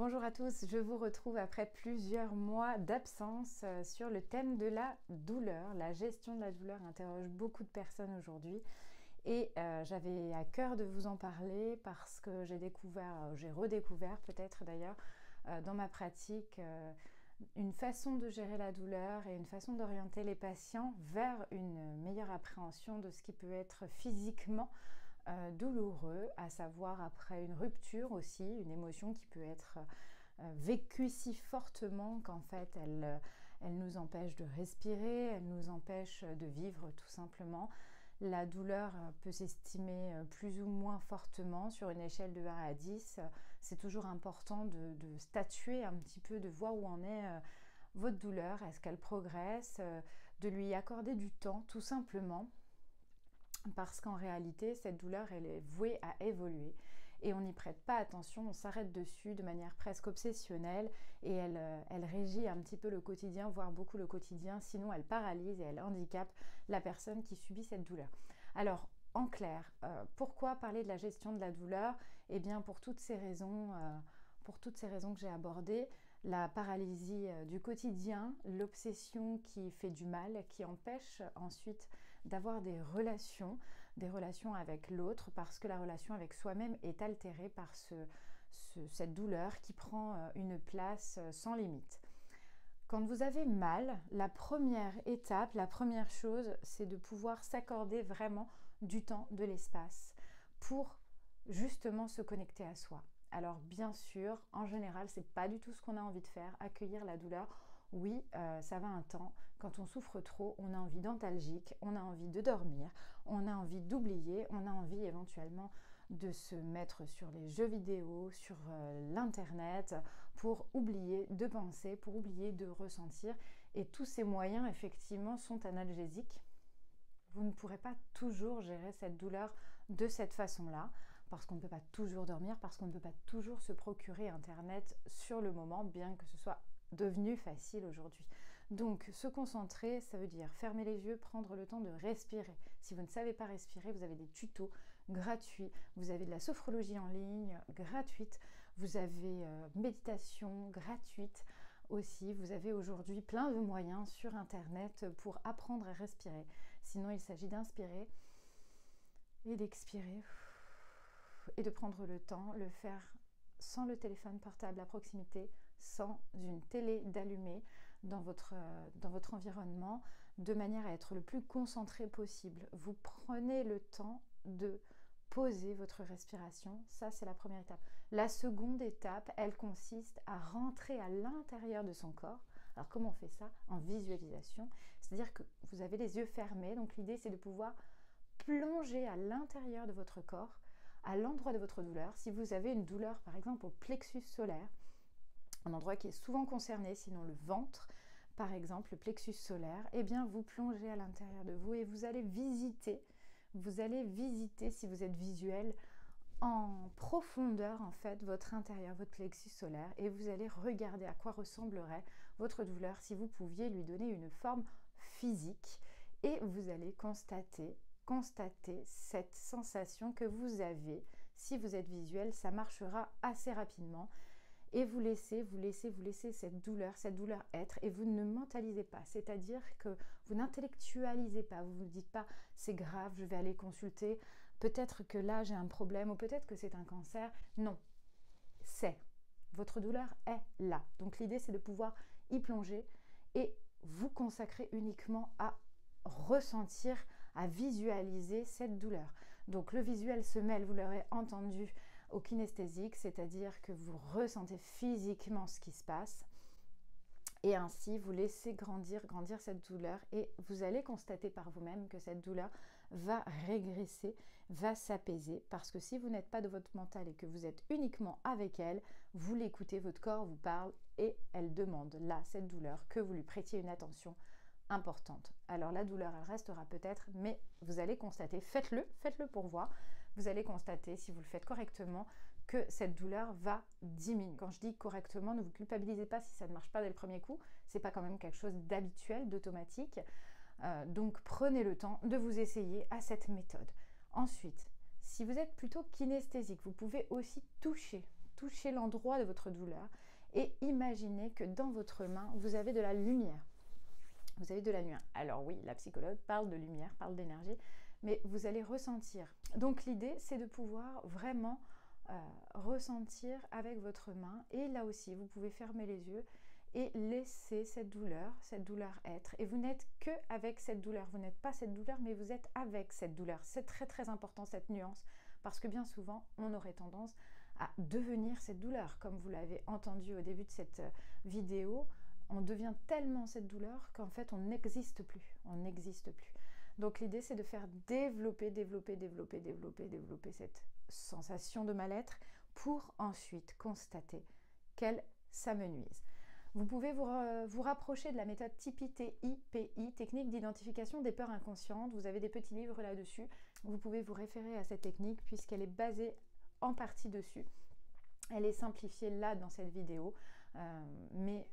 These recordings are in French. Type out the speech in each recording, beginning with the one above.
Bonjour à tous, je vous retrouve après plusieurs mois d'absence sur le thème de la douleur. La gestion de la douleur interroge beaucoup de personnes aujourd'hui et j'avais à cœur de vous en parler parce que j'ai redécouvert peut-être d'ailleurs dans ma pratique une façon de gérer la douleur et une façon d'orienter les patients vers une meilleure appréhension de ce qui peut être physiquement douloureux, à savoir après une rupture aussi, une émotion qui peut être vécue si fortement qu'en fait elle nous empêche de respirer, elle nous empêche de vivre tout simplement. La douleur peut s'estimer plus ou moins fortement sur une échelle de 1 à 10. C'est toujours important de statuer un petit peu, de voir où en est votre douleur, est-ce qu'elle progresse, de lui accorder du temps tout simplement. Parce qu'en réalité, cette douleur, elle est vouée à évoluer et on n'y prête pas attention, on s'arrête dessus de manière presque obsessionnelle et elle régit un petit peu le quotidien, voire beaucoup le quotidien, sinon elle paralyse et elle handicape la personne qui subit cette douleur. Alors, en clair, pourquoi parler de la gestion de la douleur? Eh bien, pour toutes ces raisons que j'ai abordées, la paralysie du quotidien, l'obsession qui fait du mal, qui empêche ensuite d'avoir des relations avec l'autre, parce que la relation avec soi-même est altérée par cette douleur qui prend une place sans limite. Quand vous avez mal, la première étape, la première chose, c'est de pouvoir s'accorder vraiment du temps, de l'espace pour justement se connecter à soi. Alors bien sûr, en général, c'est pas du tout ce qu'on a envie de faire, accueillir la douleur. Oui, ça va un temps. Quand on souffre trop, on a envie d'antalgique, on a envie de dormir, on a envie d'oublier, on a envie éventuellement de se mettre sur les jeux vidéo, sur l'internet, pour oublier de penser, pour oublier de ressentir. Et tous ces moyens, effectivement, sont analgésiques. Vous ne pourrez pas toujours gérer cette douleur de cette façon-là, parce qu'on ne peut pas toujours dormir, parce qu'on ne peut pas toujours se procurer Internet sur le moment, bien que ce soit devenu facile aujourd'hui. Donc, se concentrer, ça veut dire fermer les yeux, prendre le temps de respirer. Si vous ne savez pas respirer, vous avez des tutos gratuits, vous avez de la sophrologie en ligne gratuite, vous avez méditation gratuite aussi. Vous avez aujourd'hui plein de moyens sur Internet pour apprendre à respirer. Sinon, il s'agit d'inspirer et d'expirer et de prendre le temps, le faire sans le téléphone portable à proximité, sans une télé d'allumée dans votre environnement, de manière à être le plus concentré possible. Vous prenez le temps de poser votre respiration, ça c'est la première étape. La seconde étape, elle consiste à rentrer à l'intérieur de son corps. Alors comment on fait ça? En visualisation, c'est-à-dire que vous avez les yeux fermés, donc l'idée c'est de pouvoir plonger à l'intérieur de votre corps, à l'endroit de votre douleur. Si vous avez une douleur par exemple au plexus solaire, un endroit qui est souvent concerné, sinon le ventre, par exemple le plexus solaire, eh bien vous plongez à l'intérieur de vous et vous allez visiter, si vous êtes visuel, en profondeur en fait votre intérieur, votre plexus solaire, et vous allez regarder à quoi ressemblerait votre douleur si vous pouviez lui donner une forme physique, et vous allez constater cette sensation que vous avez. Si vous êtes visuel, ça marchera assez rapidement. Et vous laissez cette douleur être, et vous ne mentalisez pas, c'est-à-dire que vous n'intellectualisez pas, vous ne vous dites pas c'est grave, je vais aller consulter, peut-être que là j'ai un problème ou peut-être que c'est un cancer. Non, votre douleur est là. Donc l'idée c'est de pouvoir y plonger et vous consacrer uniquement à ressentir, à visualiser cette douleur. Donc le visuel se mêle, vous l'aurez entendu, au kinesthésique, c'est-à-dire que vous ressentez physiquement ce qui se passe et ainsi vous laissez grandir cette douleur, et vous allez constater par vous-même que cette douleur va régresser, va s'apaiser, parce que si vous n'êtes pas de votre mental et que vous êtes uniquement avec elle, vous l'écoutez, votre corps vous parle et elle demande là, cette douleur, que vous lui prêtiez une attention importante. Alors la douleur, elle restera peut-être, mais vous allez constater, faites-le pour voir, vous allez constater, si vous le faites correctement, que cette douleur va diminuer. Quand je dis correctement, ne vous culpabilisez pas si ça ne marche pas dès le premier coup, c'est pas quand même quelque chose d'habituel, d'automatique, donc prenez le temps de vous essayer à cette méthode. Ensuite, si vous êtes plutôt kinesthésique, vous pouvez aussi toucher touchez l'endroit de votre douleur et imaginez que dans votre main, vous avez de la lumière. Vous avez de la lumière. Alors oui, la psychologue parle de lumière, parle d'énergie, mais vous allez ressentir. Donc l'idée, c'est de pouvoir vraiment ressentir avec votre main. Et là aussi, vous pouvez fermer les yeux et laisser cette douleur être. Et vous n'êtes que avec cette douleur. Vous n'êtes pas cette douleur, mais vous êtes avec cette douleur. C'est très très important cette nuance, parce que bien souvent, on aurait tendance à devenir cette douleur. Comme vous l'avez entendu au début de cette vidéo, on devient tellement cette douleur qu'en fait, on n'existe plus. On n'existe plus. Donc l'idée, c'est de faire développer cette sensation de mal-être pour ensuite constater qu'elle s'amenuise. Vous pouvez vous rapprocher de la méthode TIPI, technique d'identification des peurs inconscientes. Vous avez des petits livres là-dessus. Vous pouvez vous référer à cette technique puisqu'elle est basée en partie dessus. Elle est simplifiée là dans cette vidéo, mais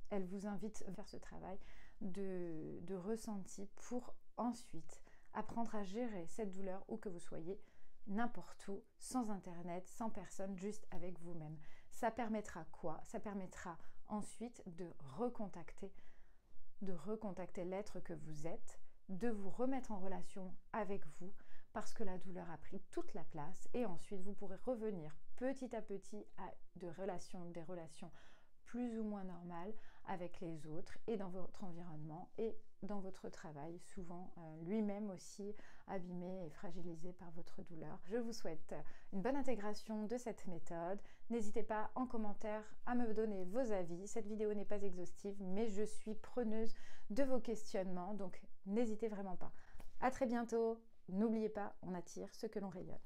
elle vous invite à faire ce travail de ressenti pour ensuite apprendre à gérer cette douleur où que vous soyez, n'importe où, sans internet, sans personne, juste avec vous-même. Ça permettra quoi? Ça permettra ensuite de recontacter l'être que vous êtes, de vous remettre en relation avec vous, parce que la douleur a pris toute la place, et ensuite vous pourrez revenir petit à petit à des relations plus ou moins normales avec les autres et dans votre environnement et dans votre travail, souvent lui-même aussi abîmé et fragilisé par votre douleur. Je vous souhaite une bonne intégration de cette méthode. N'hésitez pas en commentaire à me donner vos avis. Cette vidéo n'est pas exhaustive, mais je suis preneuse de vos questionnements, donc n'hésitez vraiment pas. À très bientôt. N'oubliez pas, on attire ce que l'on rayonne.